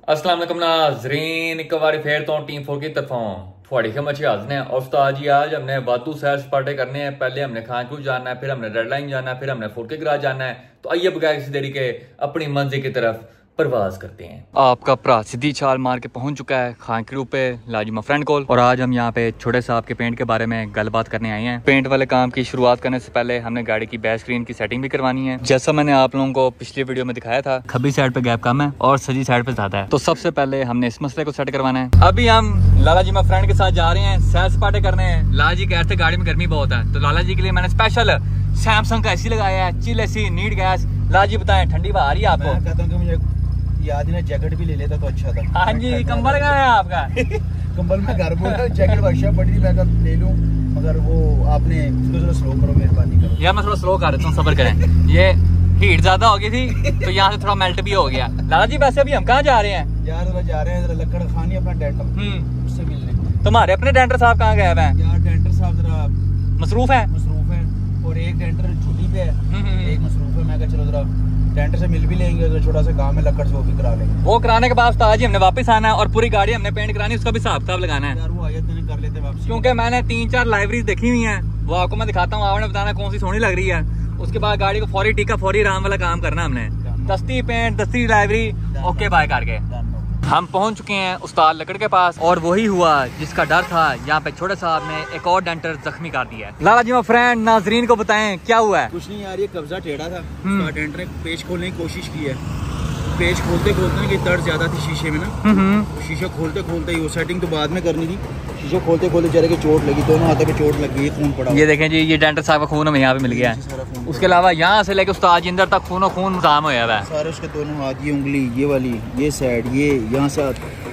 अस्सलाम वालेकुम नाज़रीन, एक बार फिर तो टीम 4 की तरफों थोड़ी खिदमत में हाजिर हैं। और उस्ताद जी आज हमने वादू सैर सपाटे करने हैं। पहले हमने खान क्रूज जाना है, फिर हमने रेड लाइन जाना है, फिर हमने 4K गराज जाना है। तो आइए बगैर किसी देरी के अपनी मंजिल की तरफ परवाज करते हैं। आपका भरा सीधी छाल मार के पहुंच चुका है खान क्रू पे लाजिमा फ्रेंड कॉल। और आज हम यहाँ पे छोटे साहब के पेंट के बारे में गलबात करने आए हैं। पेंट वाले काम की शुरुआत करने से पहले हमने गाड़ी की बैक स्क्रीन की सेटिंग भी करवानी है। जैसा मैंने आप लोगों को पिछली वीडियो में दिखाया था, खब्बी साइड पे गैप कम है और सजी साइड पे ज्यादा है। तो सबसे पहले हमने इस मसले को सेट करवाना है। अभी हम लाला जी फ्रेंड के साथ जा रहे हैं सैर सपाटे करने हैं। लाला जी कह रहे थे गाड़ी में गर्मी बहुत है, तो लाला जी के लिए मैंने स्पेशल सैमसंग का एसी लगाया है, चिल एसी, नीट गैस। लाला जी बताएं ठंडी हवा आ रही है आपको? मैं कहता हूं कि मुझे याद ही ना जैकेट भी ले लेता तो अच्छा था। हाँ जी, कंबल का है आपका? कंबल में घर बोला, जैकेट वर्कशॉप पड़ी थी, मैं कहा ले लूं, मगर वो आपने उसको थोड़ा स्लो करो, मेहरबानी करो। यार मैं थोड़ा स्लो कर देता हूँ, सब्र करें। ये हीट ज्यादा हो गई थी तो यहाँ से थोड़ा मेल्ट भी हो गया। लाला जी वैसे अभी हम कहाँ जा रहे हैं? यार जा रहे हैं जरा लक्कड़ खानी अपना डेंटर, उससे मिलने। तुम्हारे अपने डेंटर साहब कहाँ गए हुए हैं? यार डेंटर साहब जरा मसरूफ है और एक डेंटर छुट्टी पे है, एक मसरूफ है। मैं कहा चलो जरा डेंटर से मिल भी लेंगे, तो छोटा सा काम है लक्कड़ से वो भी करा लेंगे। वो कराने के बाद आज ही हमने वापस आना है और पूरी गाड़ी हमने पेंट करानी, उसका भी हिसाब किताब लगाना है। यार वो आयत नहीं कर लेते वापस, क्योंकि मैंने 3-4 लाइब्रेरी देखी हुई हैं, वो आपको मैं दिखाता हूँ, आपने बताना कौन सी सोहनी लग रही है। उसके बाद गाड़ी को फौरी टीका फौरी राम वाला काम करना हमने, दस्ती पेंट दस्ती लाइब्रेरी ओके बाय करके हम पहुंच चुके हैं उस्ताद लकड़ के पास। और वही हुआ जिसका डर था, यहाँ पे छोटे साहब ने एक और डेंटर जख्मी कर दिया है। लाला जी फ्रेंड नाजरीन को बताएं क्या हुआ है? कुछ नहीं यार, ये कब्जा टेढ़ा था, डेंटर ने पेच खोलने की कोशिश की है। पेच खोलते खोलते कि दर्द ज्यादा थी शीशे में ना, शीशा खोलते खोलते ही वो सेटिंग तो बाद में करनी थी, शीशा खोलते खोलते जरा की चोट लगी, दोनों हाथों पे चोट लग गई, खून पड़ा। ये देखें जी, ये डेंटर साहब का खून हमें यहाँ पे मिल गया है। उसके अलावा यहाँ से लेके उस्ताद अंदर तक खून जाम हो गया है सारे उसके दोनों हाथ, ये उंगली, ये वाली, ये साइड, ये यहाँ से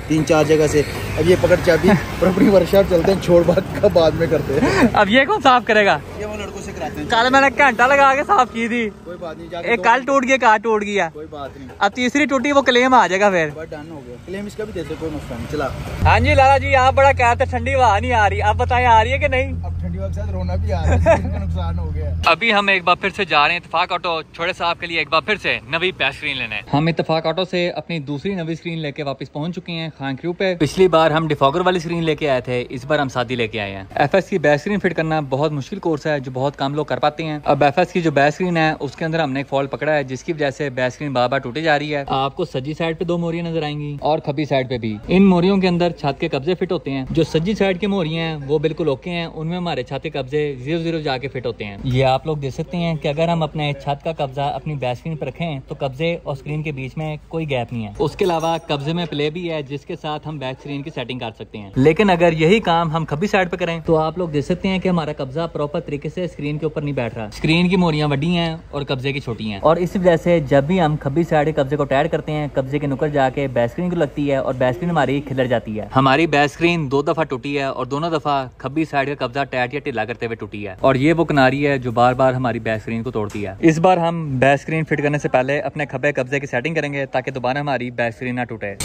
3-4 जगह से। अब ये पकड़ चाबी और अपनी वर्कशॉप चलते हैं, छोड़ बात का बाद में करते हैं। अब ये कौन साफ करेगा? ये वो लड़कों से कराते हैं। कल मैंने घंटा लगा के साफ की थी, कोई बात नहीं, एक कल टूट गया, कहा टूट गया, कोई बात नहीं। अब तीसरी टूटी वो क्लेम आ जाएगा फिर। डन हो गया, क्लेम इसका भी देते, कोई मसला नहीं। चला। हाँ जी लाला जी, आप बड़ा कहते ठंडी हवा नहीं आ रही, आप बताएं आ रही है कि नहीं? अब ठंडी हवा के साथ रोना भी आ रहा है, नुकसान हो गया। अभी हम एक बार फिर से जा रहे हैं इत्तेफाक ऑटो छोटे साहब के लिए एक बार फिर से नवी बैक स्क्रीन लेने। हम इत्तेफाक ऑटो से अपनी दूसरी नवी स्क्रीन लेके वापस पहुंच चुके हैं खान क्रू पे। पिछली बार हम डिफॉगर वाली स्क्रीन लेके आए थे, इस बार हम सादी लेके आए हैं। FS की बैक स्क्रीन फिट करना बहुत मुश्किल कोर्स है, जो बहुत कम लोग कर पाते हैं। अब FS की जो बैक स्क्रीन है उसके अंदर हमने एक फॉल्ट पकड़ा है, जिसकी वजह से बैक स्क्रीन बार बार टूटी जा रही है। आपको सज्जी साइड पे 2 मोरियां नजर आएंगी और खब्बी साइड पे भी। इन मोरियों के अंदर छत के कब्जे फिट होते हैं। जो सज्जी साइड के मोरियां हैं वो बिल्कुल ओके हैं, उनमें हमारे छत के कब्जे 0-0 जाके फिट होते हैं। ये आप लोग देख सकते हैं कि अगर हम अपने छत का कब्जा अपनी बैक स्क्रीन पर रखें तो कब्जे और स्क्रीन के बीच में कोई गैप नहीं है। उसके अलावा कब्जे में प्ले भी है, जिसके साथ हम बैक स्क्रीन की सेटिंग कर सकते हैं। लेकिन अगर यही काम हम खब्बी साइड पे करें तो आप लोग देख सकते हैं कि हमारा कब्जा प्रॉपर तरीके से स्क्रीन के ऊपर नहीं बैठ रहा। स्क्रीन की मोरियां बड़ी हैं और कब्जे की छोटी हैं, और इस वजह से जब भी हम खब्बी साइड के कब्जे को टाइट करते हैं, कब्जे के नुकर जाके बैक स्क्रीन को लगती है और बैक स्क्रीन हमारी खिलर जाती है। हमारी बैक स्क्रीन 2 दफा टूटी है और दोनों दफा खब्बी साइड का कब्जा टाइट या ढीला करते हुए टूटी है। और ये वो किनारी है जो बार बार हमारी बैक स्क्रीन को तोड़ती है। इस बार हम बैक स्क्रीन फिट करने से पहले अपने खब्बे कब्जे की सेटिंग करेंगे ताकि दोबारा हमारी बैक स्क्रीन ना टूटे।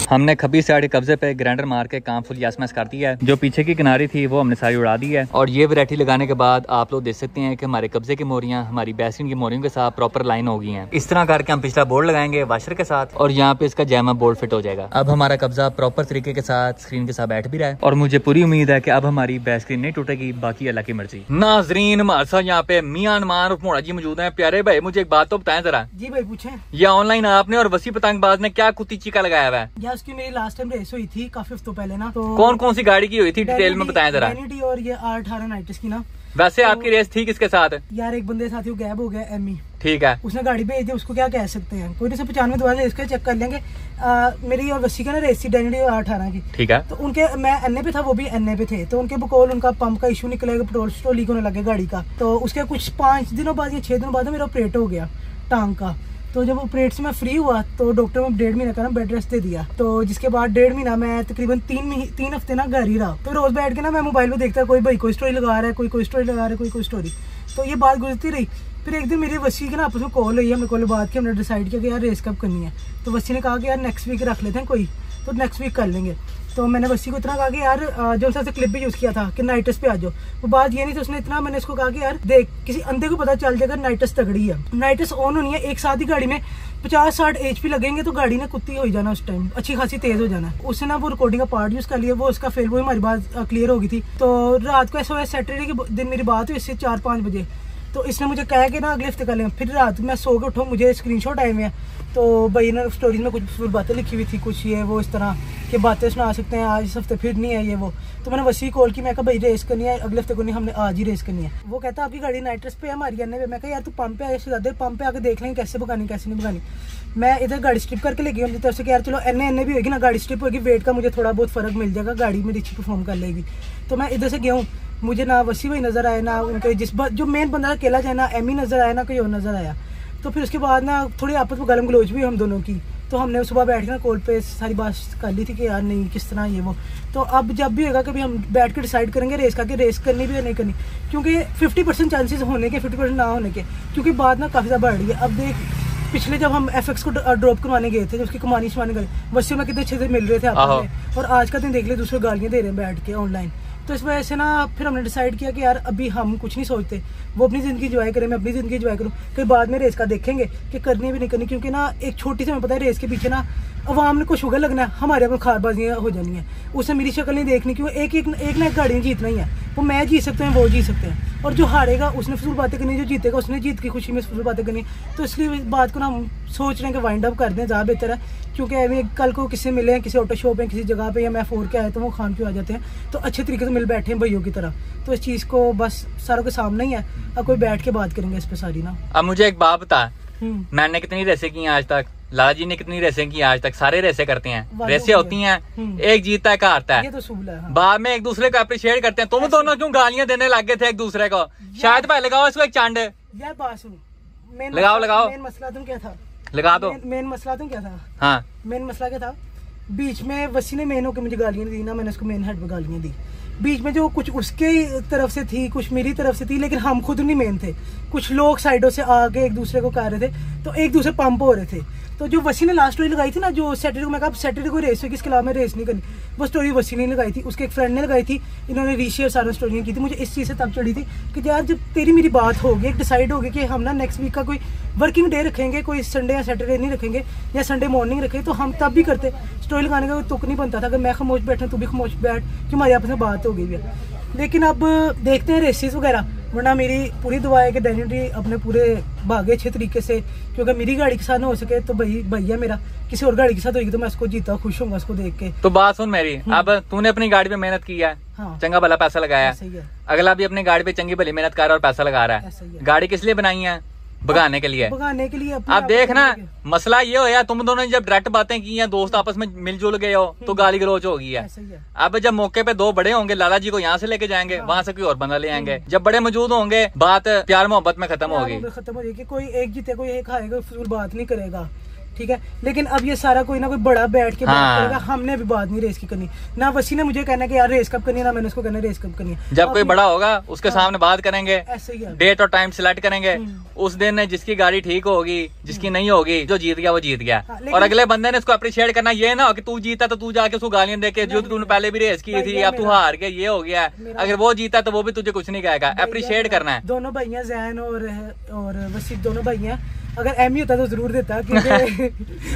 हमने खब्बी साइड के कब्जे पे ग्राइंडर मार के काम फुल यासमस कर दिया है। जो पीछे की किनारी थी वो हमने सारी उड़ा दी है। और ये वैरायटी लगाने के बाद आप लोग देख सकते हैं कि हमारे कब्जे की मोरियां हमारी बैक स्क्रीन की मोरियों के साथ प्रॉपर लाइन हो गई हैं। इस तरह करके हम पिछला बोर्ड लगाएंगे वाशर के साथ और यहाँ पे इसका जैमा बोर्ड फिट हो जाएगा। अब हमारा कब्जा प्रॉपर तरीके के साथ स्क्रीन के साथ बैठ भी रहा है और मुझे पूरी उम्मीद है कि अब हमारी बैक स्क्रीन नहीं टूटेगी, बाकी अल्लाह की मर्जी। नाजरीन हमारे साथ यहाँ पे मियां और मोड़ा जी मौजूद है। प्यारे भाई मुझे एक बात तो बताएं जरा। जी भाई पूछें। ये ऑनलाइन आपने और वसी पतंगबाज ने क्या कुत्ती चीका लगाया हुआ है? यार उसकी मेरी लास्ट टाइम रेस हुई थी काफी हफ्तों पहले ना। तो कौन कौन सी गाड़ी की हुई थी डिटेल में बताएं जरा। और ये R18 नाइटिस की ना। वैसे आपकी रेस थी किसके साथ? यार एक बंदे साथ गैप हो गया एमी, ठीक है, उसने गाड़ी भेज दी, उसको क्या कह सकते हैं। कोई 95 दोबारा इसका चेक कर लेंगे। मेरी और वसी का ना रेस थी डैनिडी और R18 की, ठीक है। तो उनके मैं NA पे था, वो भी NA पे थे, तो उनके बकौल उनका पंप का इशू निकलेगा, पेट्रोल स्टोर लीक होने लगे गाड़ी का। तो उसके कुछ 5 दिनों बाद या 6 दिनों बाद मेरा ऑपरेट हो गया टांग का। तो जब ऑपरेट से मैं फ्री हुआ तो डॉक्टर ने 1.5 महीने का ना बेड रेस्ट दे दिया। तो जिसके बाद 1.5 महीना मैं तकरीबन 3 हफ्ते ना घर ही रहा। तो रोज बैठ के ना मैं मोबाइल पे देखता कोई भाई कोई स्टोरी लगा रहा है, कोई स्टोरी लगा रहा है, कोई स्टोरी। तो ये बात गुजरती रही। फिर एक दिन मेरी वसी की ना आपस में कॉल हुई, हमने कॉल बात की, हमने डिसाइड किया कि यार रेस कब करनी है। तो वसी ने कहा कि यार नेक्स्ट वीक रख लेते हैं कोई, तो नेक्स्ट वीक कर लेंगे। तो मैंने वसी को इतना कहा कि यार जो सा क्लिप भी यूज किया था कि नाइटस पे आ जाओ, वो बात ये नहीं थी। उसने इतना, मैंने इसको कहा कि यार देख किसी अंधे को पता चल जाएगा नाइटस तगड़ी है, नाइटस ऑन होनी है, एक साथ ही गाड़ी में 50-60 HP लगेंगे तो गाड़ी ने कुत्ती हो जाना, उस टाइम अच्छी खासी तेज हो जाना। उसने ना वो रिकॉर्डिंग का पार्ट यूज कर लिया, वो उसका फेल, वो हमारी बात क्लियर हो गई थी। तो रात को ऐसा हुआ, सैटरडे के दिन मेरी बात हुई इससे 4-5 बजे, तो इसने मुझे कहा कि ना अगले हफ्ते कर लें। फिर रात मैं सो के उठूँ, मुझे स्क्रीनशॉट आए हुए हैं, तो भाई ने स्टोरीज में कुछ बातें लिखी हुई थी, कुछ ये वो इस तरह की बातें सुना सकते हैं, आज इस हफ्ते फिर नहीं है ये वो। तो मैंने वसी कॉल की, मैं कहा भाई रेस करनी है अगले हफ्ते को नहीं, हमने आज ही रेस करनी है। वो कहता आपकी गाड़ी नाइट्रस पे है, हमारी अन्य पे। मैं कहा यार तू पंप पे आए, ज़्यादा पंप पे आके देख लेंगे कैसे भगानी कैसे नहीं भगानी। मैं इधर गाड़ी स्ट्रिप करके ले गई उनकी तरफ से कि यार चलो एन भी होगी ना, गाड़ी स्ट्रिप होगी, वेट का मुझे थोड़ा बहुत फर्क मिल जाएगा, गाड़ी में अच्छी परफॉर्म कर लेगी। तो मैं इधर से गया हूँ, मुझे ना वसी भाई नजर आए, ना उनके जो मेन बंदा अकेला जाए, ना एमी नजर आया, ना कोई और नजर आया। तो फिर उसके बाद ना थोड़ी आपस में गलम गलोच भी हम दोनों की। तो हमने सुबह बैठ के ना कॉल पे सारी बात कर ली थी कि यार नहीं किस तरह ये वो। तो अब जब भी होगा कभी हम बैठ के डिसाइड करेंगे रेस का कि रेस करनी भी या नहीं करनी, क्योंकि 50% चांसेस होने के, 50% ना होने के, क्योंकि बात ना काफ़ी ज़्यादा बढ़ रही है। अब देख पिछले जब हम FX को ड्रॉप करवाने गए थे, जब उसकी कमानी शमानी गए, वैसे में कितने अच्छे से मिल रहे थे आपको, और आज का दिन देख ले दूसरे गालियाँ दे रहे हैं बैठ के ऑनलाइन। तो इस वजह से ना फिर हमने डिसाइड किया कि यार अभी हम कुछ नहीं सोचते, वो अपनी ज़िंदगी एंजॉय करें, मैं अपनी ज़िंदगी एंजॉय करूँ, फिर बाद में रेस का देखेंगे कि करनी भी नहीं करनी। क्योंकि ना एक छोटी सी हमें पता है रेस के पीछे ना अवाम ने को शुगर लगना है, हमारे अपने खारबाजियाँ हो जानी है, उसे मेरी शक्ल नहीं देखनी, क्यों एक ना एक गाड़ी में जीतना ही है। वो मैं जीत सकते हैं, वो जीत सकते हैं, और जो हारेगा उसने फजूल बातें करनी, जो जीतेगा उसने जीत की खुशी में फजूल बातें करनी। तो इसलिए इस बात को ना हम सोच रहे हैं कि वाइंड अप कर दें, ज़्यादा बेहतर है। क्योंकि अभी कल को किसी मिले हैं, किसी ऑटो शॉप में किसी जगह पे, या मैं 4 के आए तो वो खान क्यों आ जाते हैं, तो अच्छे तरीके से मिल बैठे हैं भाइयों की तरह। तो इस चीज़ को बस सारों के सामने ही है, अब कोई बैठ के बात करेंगे इस पे सारी ना। अब मुझे एक बात बता, मैंने कितनी रेसें की आज तक, लाला जी ने कितनी रेसें की आज तक, सारे रेसें करते हैं, रेसें होती हैं, एक जीतता है, एक हारता है, ये तो सूल है। हाँ। बाद में एक दूसरे को अप्रिशिएट करते हैं। तुम दोनों क्यों गालियां देने लग गए थे एक दूसरे को? शायद भाई लगाओ इसको एक चांड, यार बात सुन, लगाओ मेन मसला तुम क्या था, लगा दो। मेन मसला तुम क्या था? हाँ मेन मसला क्या था? बीच में वसी ने मेन होकर मुझे गालियां दी ना, मैंने उसको मेन हेड पे गालियां दी। बीच में जो कुछ उसके तरफ से थी, कुछ मेरी तरफ से थी, लेकिन हम खुद नहीं मेन थे, कुछ लोग साइडों से आके एक दूसरे को कह रहे थे, तो एक दूसरे पंप हो रहे थे। तो जो वसी ने लास्ट स्टोरी लगाई थी ना, जो सैटरडे को, मैं कहा सैटरडे को रेस होगी, इसके अलावा मैं रेस नहीं करनी, वो स्टोरी वसी ने लगाई थी, उसके एक फ्रेंड ने लगाई थी, इन्होंने रीशेयर सारी स्टोरियाँ की थी। मुझे इस चीज़ से तब चढ़ी थी कि यार जब तेरी मेरी बात होगी, एक डिसाइड होगी कि हम ना नेक्स्ट वीक का कोई वर्किंग डे रखेंगे, कोई संडे या सैटरडे नहीं रखेंगे, या संडे मॉर्निंग रखेंगे, तो हम तब भी करते। स्टोरी लगाने का कोई तुक नहीं बनता था, अगर मैं खामोश बैठा तू भी खामोश बैठ, कि हमारी आपस में बात हो गई है। लेकिन अब देखते हैं रेसेस वगैरह, वरना मेरी पूरी दुआ है कि डेनिटी अपने पूरे भागे अच्छे तरीके से, क्योंकि मेरी गाड़ी के साथ ना हो सके तो भैया मेरा किसी और गाड़ी के साथ होगी तो मैं उसको जीता खुश हूँ उसको देख के। तो बात सुन मेरी, अब तूने अपनी गाड़ी पे मेहनत की है, हाँ। चंगा भला पैसा लगाया, अगला भी अपनी गाड़ी पे चंगी भली मेहनत कर रहा है और पैसा लगा रहा है। गाड़ी किस लिए बनाई है? भगाने के लिए। अब देख ना, मसला ये हो यार, तुम दोनों ने जब डायरेक्ट बातें की हैं, दोस्त आपस में मिलजुल गए हो, तो गाली गलोच हो गई है। अब जब मौके पे 2 बड़े होंगे, लाला जी को यहाँ से लेके जाएंगे, वहाँ से कोई और बंदा ले आएंगे, जब बड़े मौजूद होंगे, बात प्यार मोहब्बत में खत्म होगी, खत्म हो जाएगी। कोई एक जीते कोई एक हारेगा, फिर बात नहीं करेगा, ठीक है। लेकिन अब ये सारा कोई ना कोई बड़ा बैठ के बात करेगा, हमने भी बात नहीं रेस की करनी ना। वसी ने मुझे कहना कि यार रेस कब करनी है, ना मैंने उसको कहना रेस कब करनी है। जब कोई बड़ा होगा उसके सामने बात करेंगे, डेट और टाइम सिलेक्ट करेंगे, उस दिन जिसकी गाड़ी ठीक होगी, जिसकी नहीं होगी, जो जीत गया वो जीत गया। और अगले बंदे ने इसको अप्रिशिएट करना, ये ना हो कि तू जीता तो तू जाके उसको गालियां देके, जो तूने पहले भी रेस की थी, अब तू हार गया, ये हो गया। अगर वो जीता तो वो भी तुझे कुछ नहीं कहेगा, अप्रिशिएट करना है। दोनों भाइयां जैन और वसी दोनों भाइयां, अगर एमी होता तो जरूर देता, क्योंकि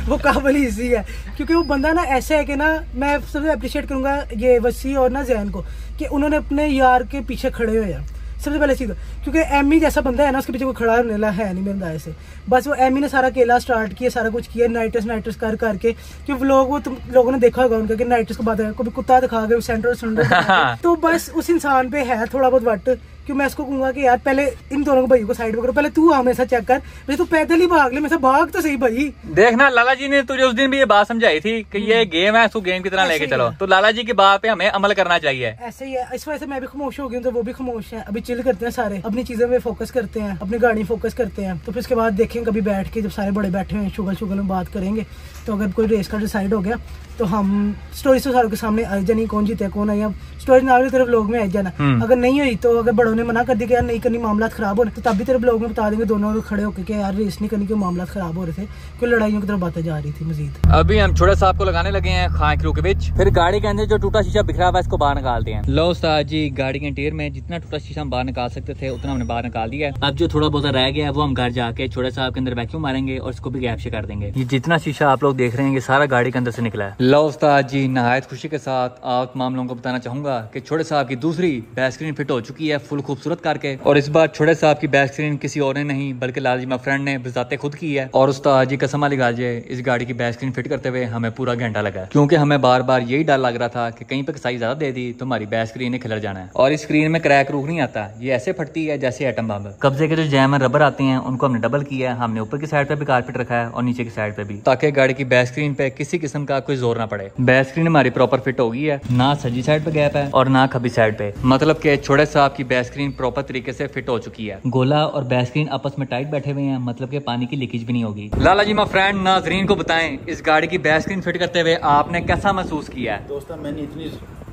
वो काबिल इजी है। क्योंकि वो बंदा ना ऐसा है कि ना, मैं सबसे अप्रिशिएट करूंगा ये वसी और ना जैन को, कि उन्होंने अपने यार के पीछे खड़े हुए हैं सबसे पहले चीज। क्योंकि एमी जैसा बंदा है ना, उसके पीछे कोई खड़ा होने वाला है नहीं मेरे अंदाजे से। बस वो एमी ने सारा केला स्टार्ट किया, सारा कुछ किया, नाइटर्स कर करके, कि लोग वो तुम लोगों ने देखा होगा उनका कि नाइटर्स को बात है, कभी कुत्ता दिखा गए सेंटर तो बस उस इंसान पे है थोड़ा बहुत वट, कि मैं उसको कहूंगा कि यार पहले इन दोनों को भाइयों को साइड में करो, पहले तू हमेशा चेक कर, वैसे तू पैदल ही भाग ले, मैं भाग तो सही भाई। देखना, लाला जी ने तुझे उस दिन भी ये बात समझाई थी कि ये गेम है, इसको गेम की तरह लेके चलो, तो लाला जी की बात पे हमें अमल करना चाहिए। ऐसे ही है, इस वजह से मैं भी खामोश हो गई हूँ, तो वो भी खामोश है। अभी चिल करते हैं सारे, अपनी चीजों पे फोकस करते हैं, अपनी गाड़ी फोकस करते हैं, तो फिर उसके बाद देखेंगे कभी बैठ के, जब सारे बड़े बैठे हुए शुगर में बात करेंगे, तो अगर कोई रेस का डिसाइड हो गया तो हम स्टोरी तो सारों के सामने आ जानी, कौन जीते कौन आई, अब स्टोरी ना तरफ लोग में आ जाना। अगर नहीं हुई तो अगर बड़ों हमने मना कर दिया कि यार नहीं करनी, मामला खराब हो रहे, तो तब भी तेरे ब्लॉग में बता देंगे दोनों खड़े होकर कि यार रेस नहीं करनी, क्यों मामला खराब हो रहे थे, क्यों लड़ाइयों की तरफ बातें जा रही थी मजीद। अभी हम छोटे साहब को लगाने लगे हैं खान क्रू के बीच, फिर गाड़ी के अंदर जो टूटा शीशा बिखरा हुआ है इसको बाहर निकालते हैं। लो उस्ताद जी, गाड़ी के इंटीरियर में जितना टूटा शीशा हम बाहर निकाल सकते थे उतना हमने बाहर निकाल दिया है। अब जो थोड़ा बहुत रह गया है वो हम घर जाके छोटे साहब के अंदर वैक्यूम मारेंगे और इसको भी गैप से कर देंगे। ये जितना शीशा आप लोग देख रहे हैं ये सारा गाड़ी के अंदर से निकला है। लो उस्ताद जी, नहायत खुशी के साथ आप तमाम लोगों को बताना चाहूंगा कि छोटे साहब की दूसरी बैक स्क्रीन फिट हो चुकी है फुल खूबसूरत करके, और इस बार छोटे साहब की बैक स्क्रीन किसी और ने नहीं बल्कि लालजी माय फ्रेंड ने बिजाते खुद की है। और उस्ताद जी कसम वाली गाज है, इस गाड़ी की बैक स्क्रीन फिट करते हुए हमें पूरा घंटा लगा, क्योंकि हमें बार बार यही डर लग रहा था कि कहीं पे कसाई ज्यादा दे दी तो हमारी बैक स्क्रीन ने खिलर जाना है। और इस स्क्रीन में क्रैक रूक नहीं आता, ये ऐसे फटती है जैसे एटम बम। कब्जे के जो जैम रबर आते हैं उनको हमने डबल किया है, हमने ऊपर की साइड पे भी कारपेट रखा है और नीचे की साइड पे भी, ताकि गाड़ी की बैक स्क्रीन पे किसी किस्म का कोई जोर ना पड़े। बैक स्क्रीन हमारी प्रॉपर फिट हो गई है, ना सजी साइड पे गैप है और ना खब्बी साइड पे, मतलब कि छोटे साहब की बैक स्क्रीन प्रॉपर तरीके से फिट हो चुकी है। गोला और बैक स्क्रीन आपस में टाइट बैठे हुए हैं, मतलब कि पानी की लीकेज भी नहीं होगी। लाला जी माय फ्रेंड नाजरीन को बताएं इस गाड़ी की बैक स्क्रीन फिट करते हुए आपने कैसा महसूस किया है? दोस्तों मैंने इतनी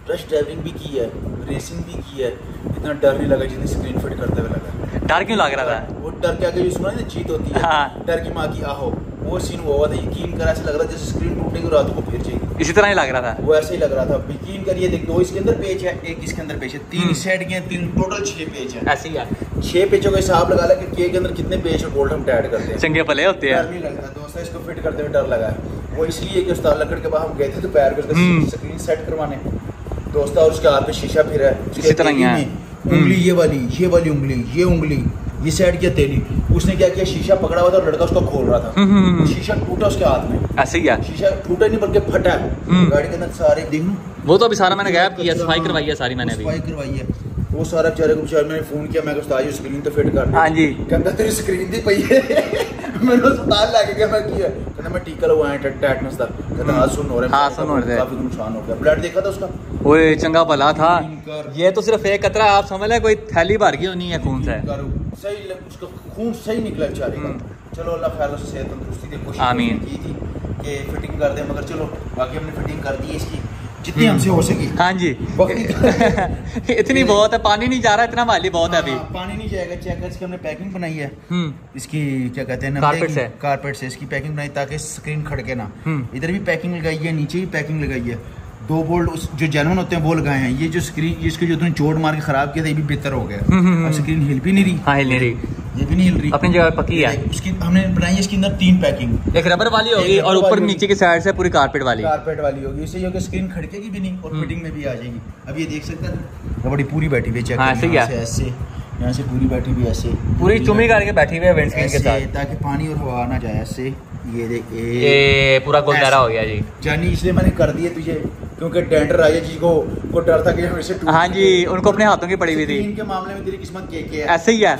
रश ड्राइविंग भी की है, रेसिंग भी की है, इतना डर नहीं लगा जितनी स्क्रीन फिट करते हुए लगा। डर क्यों लग रहा था? वो डर के आगे जो सुना ना जीत होती है, हाँ। डर की माँ की आहो, वो सीन वो हुआ था। यकीन करा ऐसे लग रहा था जैसे स्क्रीन टूटेगी रात को फिर जाएगी, इसी तरह ही लग रहा था। वो ऐसे ही लग रहा था। यकीन करिए, देख दो इसके अंदर पेज है, एक इसके अंदर पेज है, 3 सेट के 3 टोटल 6 पेज है। ऐसे ही है, 6 पेजों का हिसाब लगा ला कि के अंदर कितने पेज और बोल्ट हम टाइट करते हैं। चंगे भले होते हैं। डर नहीं लग रहा दोस्तों, इसको फिट करते हुए डर लगा है। वो इसलिए कि उस्ताद लकड़ के बाद हम गए थे दोपहर को स्क्रीन सेट करवाने दोस्तों, और उसके हाथ पे शीशा फिर है इसी तरह ही है। उंगली ये वाली उंगली, ये उंगली ये साइड की तेली, उसने क्या किया, शीशा पकड़ा हुआ था और लड़का उसको खोल रहा था, शीशा टूटा उसके हाथ में। ऐसे ही है, शीशा टूटा नहीं बल्कि फटा है। गाड़ी के अंदर सारे देख लो, वो तो अभी सारा मैंने गैप किया, सफाई करवाई है सारी मैंने, सफाई करवाई है। वो सारा बेचारे को मैंने फोन किया, मैं उस्ताद जी स्क्रीन तो फिट कर। हाँ जी, कहता तेरी स्क्रीन दी पई है। मैंने अस्पताल लाके क्या मैं किया, कहता मैं टीका लगवाया टेटनस का, कहता हाथ सुन हो रहे, हाँ सुन हो रहे, काफी नुकसान हो गया। ब्लड देखा था उसका, ओए चंगा भला था। ये तो सिर्फ एक कतरा आप समझ ले, कोई थैली भर गई होनी है खून से। सही उसका खून सही निकला बेचारे का। चलो अल्लाह खैर से सेहत तंदुरुस्ती दे, कोशिश आमीन की थी कि फिटिंग कर दे, मगर चलो बाकी हमने फिटिंग कर दी है इसकी जितनी हमसे हो सकी। हाँ जी इतनी बहुत है, पानी नहीं जा रहा, इतना माली बहुत है अभी। पानी नहीं जाएगा। चेक कर, इसकी हमने पैकिंग बनाई है, इसकी क्या कहते हैं, कारपेट से इसकी पैकिंग बनाई ताकि स्क्रीन खड़के ना। इधर भी पैकिंग लगाई है, नीचे भी पैकिंग लगाई है। 2 बोल्ट जो जेन्युइन होते हैं वो लगाए हैं। ये जो स्क्रीन इसके जो तुमने चोट मार के खराब किया था ये भी बेहतर हो गया। स्क्रीन हिल भी नहीं रही, हाँ हिल नहीं रही, ये भी नहीं हिल रही, अपनी जगह पक्की है। उसकी हमने बनाई है इसके अंदर 3 पैकिंग, एक रबर वाली होगी और ऊपर नीचे की साइड से पूरी कारपेट वाली होगी। इससे ये होगा स्क्रीन खड़केगी भी नहीं और फिटिंग में भी आ जाएगी। अब ये देख सकते हैं बड़ी पूरी बैठी हुई है, ऐसे यहाँ से पूरी बैठी हुई, ऐसे पूरी चुमी करके बैठी हुई है विंडस्क्रीन के साथ, ताकि पानी और हवा ना जाए। ऐसे ये देख, ये पूरा गुलदारा हो गया जी जानी, इसलिए मैंने कर दिया तुझे, क्योंकि टेंडर आई है जिसको को डर था कि हमेशा टूट। हाँ जी, उनको अपने हाथों की पड़ी हुई थी। इनके मामले में तेरी किस्मत के ऐसे ही है,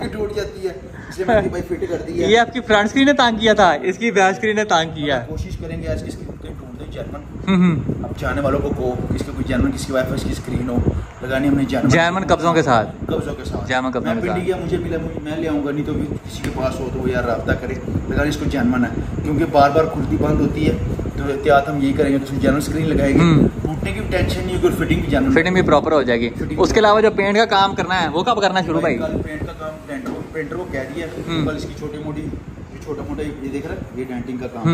टूट जाती है, इसलिए मैंने भाई फिट कर दी है। ये आपकी फ्रंट स्क्रीन ने तंग किया था, इसकी बैक स्क्रीन ने तंग किया। कोशिश करेंगे आज की स्क्रीन टूट दे जर्मन। अब जाने वालों को किसके कोई जर्मन, किसकी वाईफाई की स्क्रीन हो लगानी, हमने जर्मन कब्जों के साथ जर्मन कब्जों के साथ। गया मुझे मिला, मैं ले आऊँगा, नहीं तो भी किसी के पास हो तो वो यार राब्ता करे, लगानी इसको जर्मन है, क्योंकि बार बार खुलती बंद होती है। तो एहतियात हम यही करेंगे, तो जर्मन स्क्रीन लगाएगी, टूटने की टेंशन नहीं होगी, फिटिंग भी प्रॉपर हो जाएगी। उसके अलावा जो पेंट का काम करना है वो कब करना शुरू भाई? पेंट का काम पेंटर को कह दिया, कल इसकी छोटी मोटी छोटा मोटा ये देख रहा है, ये डेंटिंग का काम,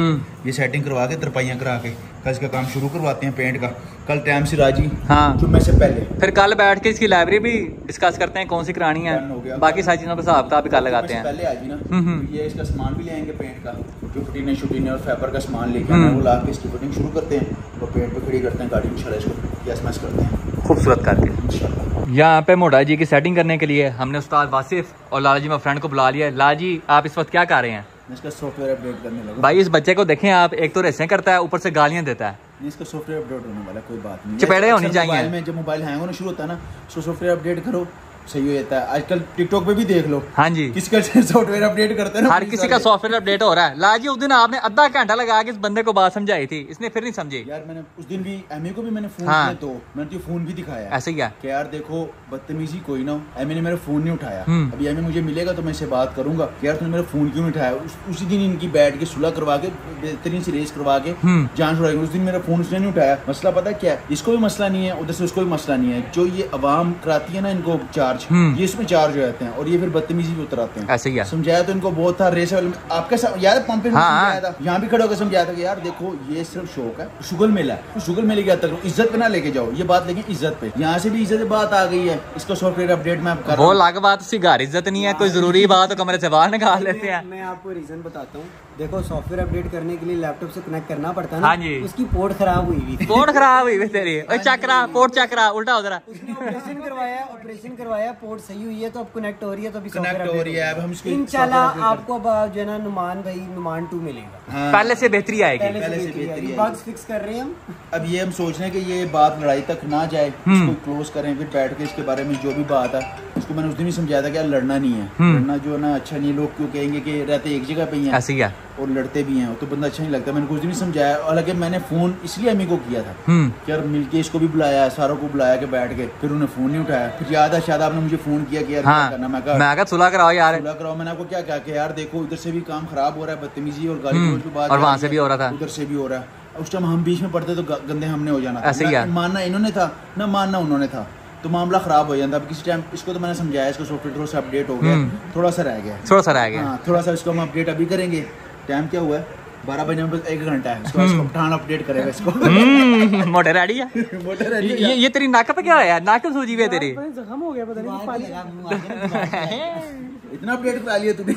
ये सेटिंग करवा के तरपाइयाँ करा के कल इसका काम शुरू करवाते हैं पेंट का। कल टाइम से राजी, हाँ जुम्मे से पहले, फिर कल बैठ के इसकी लाइब्रेरी भी डिस्कस करते हैं कौन सी करानी है, बाकी सारी चीजों का हिसाब किताब भी कल लगाते हैं। पहले आज ना ये इसका सामान भी ले आएंगे पेंट का, जो फटीने शुटीने और फेबर का सामान लेके आना है, वो ला के इसकी फिटिंग शुरू करते हैं और पेंट पे खड़ी करते हैं गाड़ी में, इंशाल्लाह इसको गैस मैस करते हैं खूबसूरत करके। यहाँ पे मोटा जी की सेटिंग करने के लिए हमने उस्ताद वासिफ और लाला जी मेरे फ्रेंड को बुला लिया। लाला जी आप इस वक्त क्या कर रहे हैं? इसका सॉफ्टवेयर अपडेट करने लगा। भाई इस बच्चे को देखें आप, एक तो रेसें करता है, ऊपर से गालियां देता है। इसका सॉफ्टवेयर अपडेट होने वाला, कोई बात नहीं, चपेड़े होनी चाहिए। मोबाइल में जब मोबाइल हैंग होना शुरू होता है ना, तो सॉफ्टवेयर अपडेट करो, सही हो जाता है। आजकल टिकटॉक पे भी देख लो, हाँ जी, किसका सॉफ्टवेयर अपडेट करते हैं ना, हर किसी का सॉफ्टवेयर अपडेट हो रहा है। लाजी उस दिन आपने आधा घंटा लगा के इस बंदे को बात समझाई थी, इसने फिर नहीं समझी। यार मैंने उस दिन भी एमी को भी मैंने फोन किया, तो मैंने तो फोन भी दिखाया ऐसे ही है कि यार देखो बदतमीजी कोई ना हो, एमी ने मेरा फोन नहीं उठाया। अभी एमी मुझे मिलेगा तो मैं इससे बात करूंगा कि यार तुमने मेरा फोन क्यों नहीं उठाया। उसी दिन इनकी बैठ के सुलह करवा के बेहतरीन सी रेस करवा के जान छुड़ाएंगे। उस दिन मेरा फोन उसने नहीं उठाया। मसला पता क्या है, इसको भी मसला नहीं है, उधर से उसको भी मसला नहीं है। जो ये अवाम कराती है ना इनको 4 चार्ज, ये इसमें चार्ज हो जाते हैं और ये फिर बदतमीजी भी उतराते हैं। ऐसे ही है। समझाया तो इनको बहुत था, रेस आपके याद है पंप पे समझाया था, यहाँ भी खड़े होकर समझाया था कि यार देखो ये सिर्फ शौक है, शुगर मेला है, शुगर मेले क्या तक इज्जत पे ना लेके जाओ, ये बात लेकिन इज्जत पे, यहाँ से भी इज्जत बात आ गई है। इसका सॉफ्टवेयर अपडेट में आप कर वो अलग बात, उसकी घर इज्जत नहीं है, कोई जरूरी बात तो कमरे से बाहर निकाल लेते हैं। मैं आपको रीजन बताता हूँ। देखो सॉफ्टवेयर अपडेट करने के लिए लैपटॉप से कनेक्ट करना पड़ता है ना। हाँ जी। उसकी पोर्ट खराब हुई हुई, पोर्ट खराब हुई तेरी, चक्रा पोर्ट चक्रा उल्टा हो जरा। ऑपरेशन करवाया, पोर्ट सही हुई है तो अब कनेक्ट हो रही है, तो अभी कनेक्ट हो रही है। अब हम इंशाल्लाह आपको अब जो है ना नुमान 2 मिलेगा। पहले से बेहतरी आएगी, पहले से बेहतरी। बग्स फिक्स कर रहे हैं हम। अब ये हम सोच रहे हैं कि ये बात लड़ाई तक ना जाए, इसको क्लोज करें, फिर बैठ के इसके बारे में जो भी बात है, इसको मैंने उस दिन ही समझाया था कि यार लड़ना नहीं है, लड़ना जो है ना अच्छा नहीं है। लोग क्यों कहेंगे कि रहते एक जगह पे ही हैं, ऐसे ही है, और लड़ते भी हैं तो बंदा अच्छा नहीं लगता। मैंने कुछ दिन ही समझाया, हालांकि मैंने फोन इसलिए अम्मी को किया था कि यार मिलके इसको भी बुलाया, सारों को बुलाया के बैठ के, फिर उन्होंने फोन नहीं उठाया। फिर याद है शायद आपने मुझे फोन किया कि यार क्या करना, मैं कहा सुलह कराओ यार, सुलह कराओ। मैंने आपको क्या कहा कि यार देखो इधर से भी काम खराब हो रहा है, बदतमीजी और गाली गलौज की बात, और वहाँ से भी हो रहा था, उधर से भी हो रहा है। उस टाइम हम बीच में पड़ते तो गंदे हमने हो जाना, ऐसे ही है। मानना इन्होंने था ना मानना उन्होंने था, तो मामला खराब हो जाता। अब किसी टाइम इसको तो मैंने समझाया, इसको सॉफ्टवेयर थोड़ा सा अपडेट हो गया, थोड़ा सा रह गया, थोड़ा सा इसको हम अपडेट अभी करेंगे। टाइम क्या हुआ है, 12 बजे में 1 घंटा है, इसको पठान अपडेट करेगा इसको। मोटे रेडी है, मोटे रेडी। ये तेरी नाक पे क्या है, नाक तो सूजी हुई है तेरी, जख्म हो गया पता नहीं, इतना अपडेट करा लिया तूने।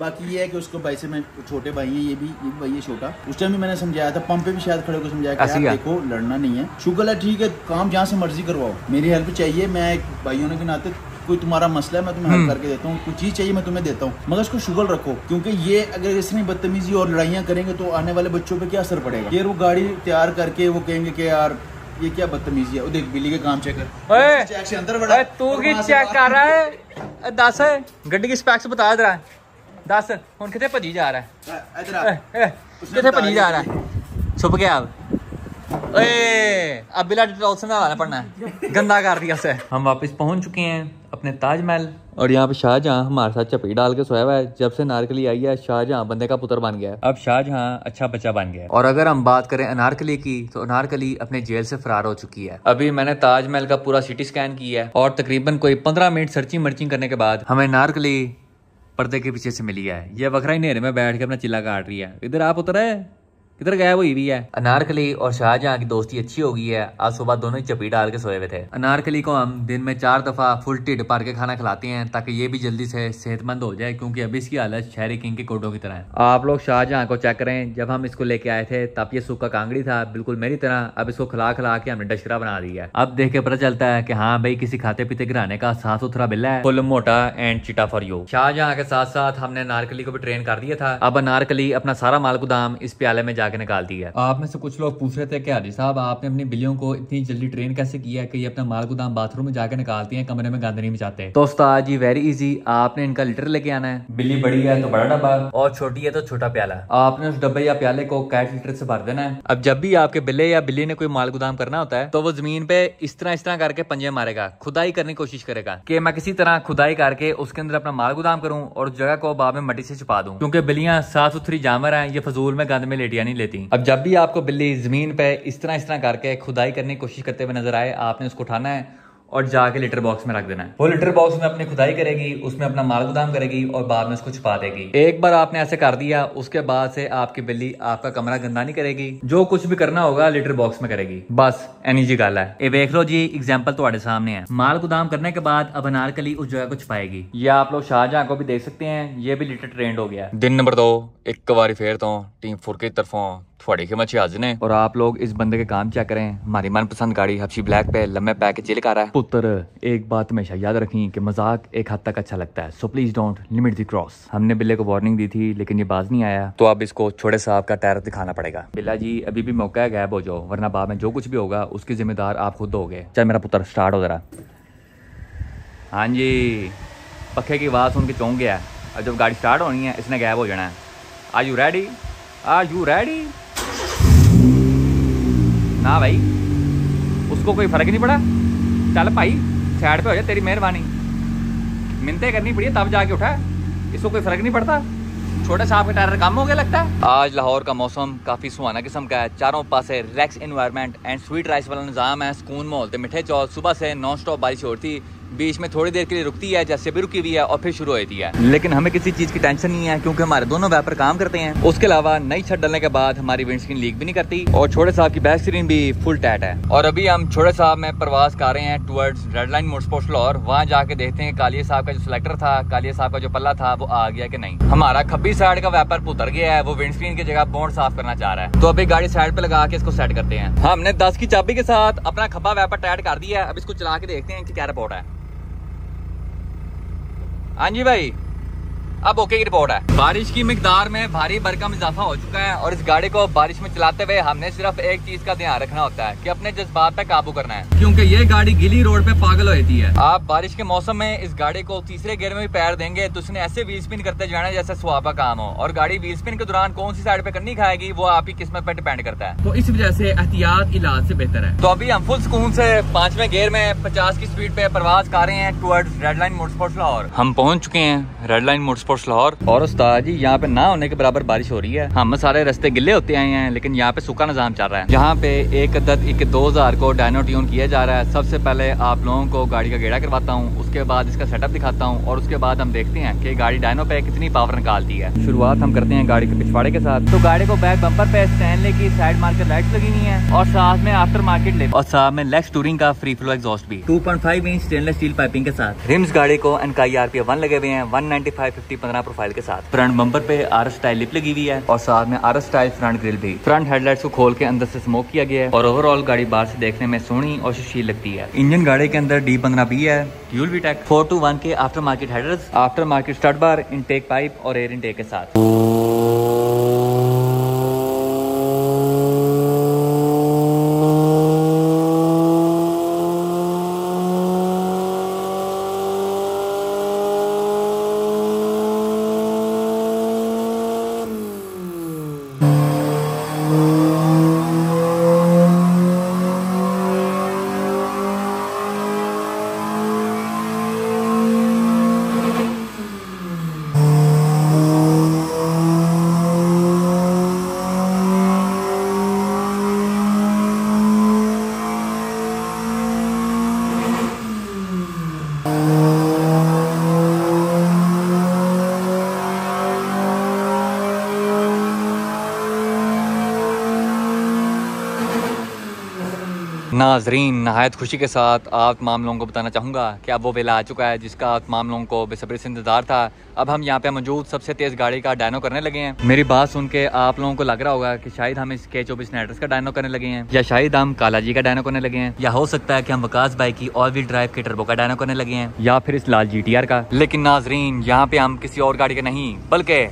बाकी ये है कि उसको भाई से मैं, छोटे भाई है, ये भी भाई है छोटा, उस टाइम भी मैंने समझाया था, पंप पे भी शायद खड़े को समझाया कि यार देखो लड़ना नहीं है, शुगर है ठीक है, काम जहाँ से मर्जी करवाओ, मेरी हेल्प चाहिए, मैं एक भाई होने के नाते कोई तुम्हारा मसला है मैं तुम्हें हल करके देता हूँ, कुछ चीज चाहिए मैं तुम्हें देता हूँ, मगर इसको शुगर रखो, क्योंकि ये अगर इसने बदतमीजी और लड़ाइयाँ करेंगे तो आने वाले बच्चों पे क्या असर पड़ेगा। फिर वो गाड़ी तैयार करके वो कहेंगे कि यार ये क्या बदतमीजी है, वो देख बिल्ली के काम चेक कर, अंदर बड़ा तू की चेक कर रहा है, दस गड्डी की स्पेक्स बता जरा, दस हुन किथे भजी जा रहा है, किथे भजी जा रहा है, छुप गया अब बिला डिटॉल से नहाना पड़ना है, गंदा कर दिया से। हम वापस पहुंच चुके हैं अपने ताजमहल, और यहाँ पे शाहजहां हमारे साथ चपी डाल के सोया हुआ है। जब से अनारकली आई है शाहजहां बंदे का पुत्र बन गया है, अब शाहजहां अच्छा बच्चा बन गया है। और अगर हम बात करें अनारकली की, तो अनारकली अपने जेल से फरार हो चुकी है। अभी मैंने ताजमहल का पूरा सिटी स्कैन किया है, और तकरीबन कोई 15 मिनट सर्चिंग मर्चिंग करने के बाद हमें अनारकली पर्दे के पीछे से मिली है। ये बकरा ही नेरे में बैठ के अपना चिल्ला काट रही है, इधर आप उतर है, किधर गायब हुई भी है। अनारकली और शाहजहां की दोस्ती अच्छी हो गई है, आज सुबह दोनों ही चपी डाल के सोए हुए थे। अनारकली को हम दिन में 4 दफा फुल ढिड भर के खाना खिलाते हैं, ताकि ये भी जल्दी से सेहतमंद हो जाए, क्योंकि अभी इसकी हालत शहरी किंग के कोडों की तरह है। आप लोग शाहजहां को चेक करें, जब हम इसको लेके आए थे तब ये सूखा कांगड़ी था, बिल्कुल मेरी तरह। अब इसको खिला खिला के हमने डशरा बना दिया है। अब देख के पता चलता है कि हाँ भाई किसी खाते पीते गिराने का साफ सुथरा बिल्ला है, फुल मोटा एंड चिटा फॉर यू। शाहजहां के साथ साथ हमने अनारकली को भी ट्रेन कर दिया था। अब अनारकली अपना सारा माल गोदाम इस प्याले में जाके निकाल दिया। आप में से कुछ लोग पूछ रहे थे कि हाजी साहब आपने अपनी बिल्लियों को इतनी जल्दी ट्रेन कैसे किया है कि ये अपना माल गोदाम बाथरूम में जाकर निकालती हैं, कमरे में गंद नहीं मचाते। तो उस्ताद जी वेरी इजी, आपने इनका लीटर लेके आना है। बिल्ली बड़ी है तो बड़ा डब्बा, और छोटी है तो छोटा प्याला। आपने उस डब्बे या प्याले को कैट लीटर से भर देना है। अब जब भी आपके बिल्ले या बिल्ली ने कोई माल गोदाम करना होता है, तो वो जमीन पे इस तरह करके पंजे मारेगा, खुदाई करने की कोशिश करेगा कि मैं किसी तरह खुदाई करके उसके अंदर अपना माल गोदाम करूं और उस जगह को बाद में मट्टी से छुपा दूं, क्योंकि बिल्लियां साफ सुथरी जानवर हैं, ये फजूल में गंद में लेटियां नहीं लेती। अब जब भी आपको बिल्ली जमीन पे इस तरह करके खुदाई करने की कोशिश करते हुए नजर आए, आपने उसको उठाना है और जाके लिटर बॉक्स में रख देना है। वो लिटर बॉक्स में अपनी खुदाई करेगी, उसमें अपना माल गोदाम करेगी और बाद में उसको छुपा देगी। एक बार आपने ऐसे कर दिया, उसके बाद से आपकी बिल्ली आपका कमरा गंदा नहीं करेगी, जो कुछ भी करना होगा लिटर बॉक्स में करेगी, बस एनी जी गल है। ये देख लो जी, एग्जाम्पल तुम्हारे सामने है। माल गोदाम करने के बाद अब अनारकली उस जगह को छुपाएगी। ये आप लोग शाहजहां को भी देख सकते हैं, ये भी लिटर ट्रेंड हो गया। दिन नंबर 2 एक बार फिर तो टीम 4 की तरफों थोड़ी के मच्छी हाजिर ने। और आप लोग इस बंदे के काम चेक करें, हमारी मनपसंद गाड़ी हबशी ब्लैक पे लम्बे पैक के चिल कर रहा है। पुत्र एक बात हमेशा याद रखी कि मजाक एक हद तक अच्छा लगता है, so please don't limit the cross. हमने बिल्ले को वार्निंग दी थी लेकिन ये बाज नहीं आया, तो अब इसको छोटे साहब का टायर दिखाना पड़ेगा। बिल्ला जी अभी भी मौका है, गायब हो जाओ, वरना बाद में जो कुछ भी होगा उसकी जिम्मेदार आप खुद होगे। चल मेरा पुत्र स्टार्ट हो जरा। हाँ जी, पखे की आवाज सुन के चौंक गया। अब जब गाड़ी स्टार्ट होनी है इसने गायब हो जाना है। Are you ready? Are you ready? ना भाई, उसको कोई फर्क नहीं पड़ा। चल भाई साइड पे हो जा, तेरी मेहरबानी। मिन्नतें करनी पड़ी तब जाके उठा, इसको कोई फर्क नहीं पड़ता। छोटे साहब के टायर कम हो गया लगता है। आज लाहौर का मौसम काफी सुहाना किस्म का है, चारों पासे relax environment and sweet rice वाला निजाम है, सुकून माहौल ते मिठे चौल। सुबह से नॉन स्टॉप बारिश हो रही थी, बीच में थोड़ी देर के लिए रुकती है, जैसे भी रुकी हुई है, और फिर शुरू होती है। लेकिन हमें किसी चीज की टेंशन नहीं है क्योंकि हमारे दोनों वैपर काम करते हैं। उसके अलावा नई छत डालने के बाद हमारी विंडस्क्रीन लीक भी नहीं करती और छोटे साहब की बैक स्क्रीन भी फुल टाइट है। और अभी हम छोटे साहब में प्रवास कर रहे हैं towards red line motorsports Lahore. वहाँ जाके देखते हैं कालिया साहब का जो सिलेक्टर था, कालिया साहब का जो पल्ला था, वो आ गया कि नहीं। हमारा खब्बी साइड का वैपर उतर गया है, वो विंडस्क्रीन की जगह बोर्ड साफ करना चाह रहा है। तो अभी गाड़ी साइड पे लगा के इसको सेट करते हैं। हमने 10 की चाबी के साथ अपना खब्बा वैपर टाइट कर दिया है। अब इसको चला के देखते हैं कि क्या रिपोर्ट है। हाँ जी भाई, अब ओके की रिपोर्ट है। बारिश की मिकदार में भारी भरकम इजाफा हो चुका है और इस गाड़ी को बारिश में चलाते हुए हमने सिर्फ एक चीज का ध्यान रखना होता है कि अपने जज्बात पे काबू करना है, क्योंकि ये गाड़ी गीली रोड पे पागल होती है। आप बारिश के मौसम में इस गाड़ी को तीसरे गियर में भी पैर देंगे तो उसने ऐसे व्हील स्पिन करते जाना जैसे सुहाबा काम हो, और गाड़ी व्हील स्पिन के दौरान कौन सी साइड पे करनी खाएगी वो आपकी किस्मत पे डिपेंड करता है। तो इस वजह से एहतियात इलाज से बेहतर है। तो अभी हम फुल सुकून से 5वें गियर में 50 की स्पीड पे प्रवास कर रहे हैं towards red line motorsports Lahore. हम पहुंच चुके हैं रेड लाइन मोटरस्पोर्ट्स लाहौर। और उस्ताद जी, यहाँ पे ना होने के बराबर बारिश हो रही है। हम सारे रास्ते गिले होते आए हैं, लेकिन यहाँ पे सूखा निजाम चल रहा है। यहाँ पे एक अदद 2000 को डायनो ट्यून किया जा रहा है। सबसे पहले आप लोगों को गाड़ी का गेड़ा करवाता हूँ, उसके बाद इसका सेटअप दिखाता हूँ और उसके बाद हम देखते हैं कि गाड़ी डायनो पे कितनी पावर निकालती है। शुरुआत हम करते हैं गाड़ी के पिछवाड़े के साथ। तो गाड़ी को बैक बम्पर पे स्टैनले की साइड मार्केट लाइट लगी हुई है और साथ में आफ्टर मार्केट लिफ्ट और साथ में लेक्स टूरिंग का फ्री फ्लो एग्जॉस्ट भी 2.5 इंच स्टेनलेस स्टील पाइपिंग के साथ। रिम्स गाड़ी को एनकाई RP1 लगे हुए हैं 195/50 15 प्रोफाइल के साथ। फ्रंट बम्पर पे RS स्टाइल लिप लगी हुई है और साथ में RS स्टाइल फ्रंट ग्रिल भी। फ्रंट हेडलाइट्स को खोल के अंदर से स्मोक किया गया है और ओवरऑल गाड़ी बाहर से देखने में सोहनी और सुशील लगती है। इंजन गाड़ी के अंदर D15B है, ड्यूल वीटेक 421 के aftermarket headers, aftermarket strut bar, intake pipe और एयर इनटेक के साथ। नाजरीन, नहायत खुशी के साथ आप तमाम लोगों को बताना चाहूँगा कि अब वो वेला आ चुका है जिसका तमाम लोगों को बेसब्री से इंतजार था। अब हम यहाँ पे मौजूद सबसे तेज़ गाड़ी का डायनो करने लगे हैं। मेरी बात सुन के आप लोगों को लग रहा होगा कि शायद हम इस K24 नाइट्रस का डायनो करने लगे हैं, या शायद हम काला जी का डायनो करने लगे हैं, या हो सकता है कि हम वकास भाई की ऑल व्हील ड्राइव के टर्बो का डायनो करने लगे हैं, या फिर इस लाल GTR का। लेकिन नाजरीन, यहाँ पे हम किसी और गाड़ी का नहीं बल्कि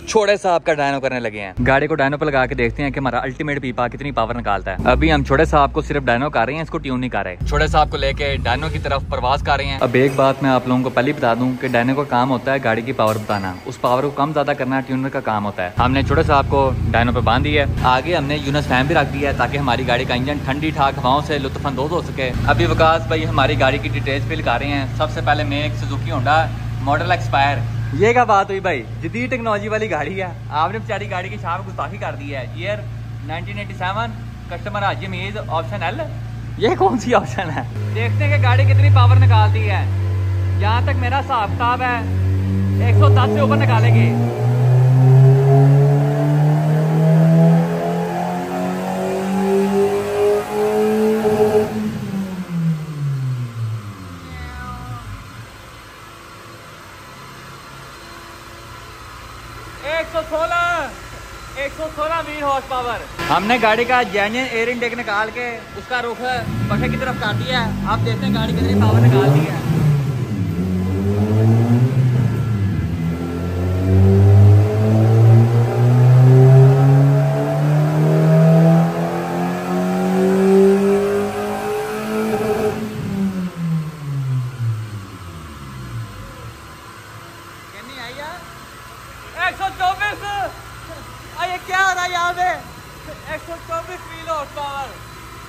छोटे साहब का डायनो करने लगे हैं। गाड़ी को डायनो पे लगा के देखते हैं कि हमारा अल्टीमेट पीपा कितनी पावर निकालता है। अभी हम छोटे साहब को सिर्फ डायनो कर रहे हैं, इसको ट्यून नहीं कर रहे। छोटे साहब को लेके डायनो की तरफ प्रवास कर रहे हैं। अब एक बात मैं आप लोगों को पहले बता दूं कि डायनो का काम होता है गाड़ी की पावर बताना, उस पावर को कम ज्यादा करना ट्यूनर का काम होता है। हमने छोटे साहब को डायनो पे बांध दिया है। आगे हमने यूनस फैन भी रख दिया है ताकि हमारी गाड़ी का इंजन ठंडी ठाक हवाओं से लुत्फानंदोज हो सके। अभी वकास भाई हमारी गाड़ी की डिटेल्स फिल कर रहे हैं। सबसे पहले मैं एक सुजुकी होंडा मॉडल एक्सपायर। ये क्या बात हुई भाई, जदीद टेक्नोलॉजी वाली गाड़ी है, आपने बेचारी गाड़ी की शाम गुस्ताखी कर दी है। ईयर 1987, कस्टमर हाजी मीज, ऑप्शन L। ये कौन सी ऑप्शन है? देखते हैं कि गाड़ी कितनी पावर निकालती है। यहाँ तक मेरा हिसाब किताब है 110 से ऊपर निकालेगी। 116 व्हील हॉर्स पावर। हमने गाड़ी का जेन्युइन एयर इनटेक निकाल के उसका रुख पखे की तरफ काट दिया है। आप देखते हैं गाड़ी कितनी पावर निकालती है। कितनी आई है? 124। ये क्या हो रहा है यहाँ पे? 124 व्हील हॉर्स पावर।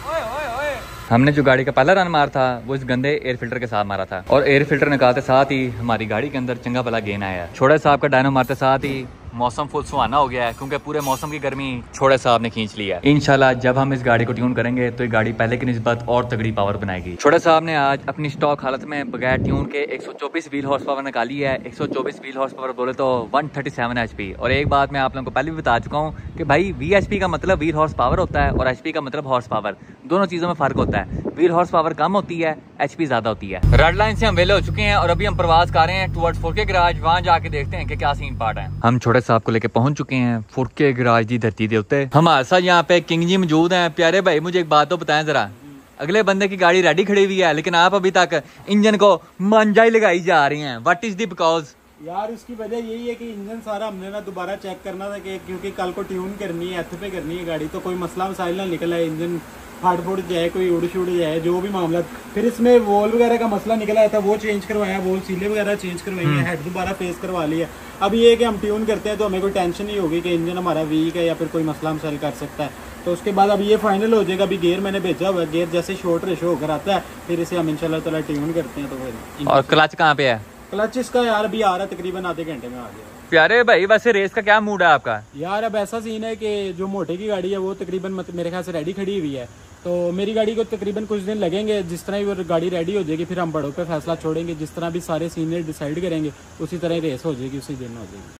ओए ओए ओए। हमने जो गाड़ी का पहला रन मारा था वो इस गंदे एयर फिल्टर के साथ मारा था, और एयर फिल्टर निकालते साथ ही हमारी गाड़ी के अंदर चंगा भला गेन आया। छोटे साहब का डायनो मारते साथ ही मौसम फुल सुहाना हो गया है, क्योंकि पूरे मौसम की गर्मी छोटे साहब ने खींच लिया है। इंशाल्लाह जब हम इस गाड़ी को ट्यून करेंगे तो ये गाड़ी पहले की निस्बत और तगड़ी पावर बनाएगी। छोटे साहब ने आज अपनी स्टॉक हालत में बगैर ट्यून के 124 व्हील हॉर्स पावर निकाली है। 124 व्हील हॉर्स पावर बोले तो 137 HP। और एक बात मैं आप लोगों को पहले भी बता चुका हूँ कि भाई VHP का मतलब व्हील हॉर्स पावर होता है और HP का मतलब हॉर्स पावर। दोनों चीजों में फर्क होता है। व्हील हॉर्स पावर कम होती है, HP ज्यादा होती है। रेड लाइन से हम वेले हो चुके हैं और अभी हम प्रवास कर रहे हैं टुवर्ड्स फुरके गैराज। वहां जाके देखते हैं कि क्या सीन पार्ट है। हम छोटे साहब को लेके पहुंच चुके हैं फुरके गैराज दी धरती दे उत्ते। हमारे साथ यहाँ पे किंग जी मौजूद हैं। प्यारे भाई मुझे एक बात तो बताएं जरा, अगले बंदे की गाड़ी रेडी खड़ी हुई है लेकिन आप अभी तक इंजन को मांझा ही लगाई जा रही हैं। What is the because? यार इसकी वजह यही है कि इंजन सारा हमने ना दोबारा चेक करना था कि क्योंकि कल को ट्यून करनी है, पे करनी है गाड़ी, तो कोई मसला मसाइल ना निकला है, इंजन फाट फूट जाए, कोई उड़ शुड़ जाए, जो भी मामला। फिर इसमें वॉल वगैरह का मसला निकला था, वो चेंज करवाया, वॉल सीले वगैरह चेंज करवाई है, हेड दोबारा फेस करवा लिया। अब ये है कि हम ट्यून करते हैं तो हमें कोई टेंशन नहीं होगी कि इंजन हमारा वीक है या फिर कोई मसला मसाइल कर सकता है। तो उसके बाद अब ये फाइनल हो जाएगा। अभी गेयर मैंने भेजा हुआ है, गेयर जैसे शॉर्ट रेशो होकर आता है फिर इसे हम इंशाल्लाह ताला ट्यून करते हैं। तो फिर और क्लच कहाँ पे है? क्लच इसका यार अभी आ रहा है, तकरीबन आधे घंटे में आ गया। प्यारे भाई वैसे रेस का क्या मूड है आपका? यार अब ऐसा सीन है कि जो मोटे की गाड़ी है वो तकरीबन मेरे ख्याल से रेडी खड़ी हुई है, तो मेरी गाड़ी को तकरीबन कुछ दिन लगेंगे। जिस तरह ही वो गाड़ी रेडी हो जाएगी फिर हम बड़ों पे फैसला छोड़ेंगे। जिस तरह भी सारे सीनियर डिसाइड करेंगे उसी तरह रेस हो जाएगी, उसी दिन हो जाएगी।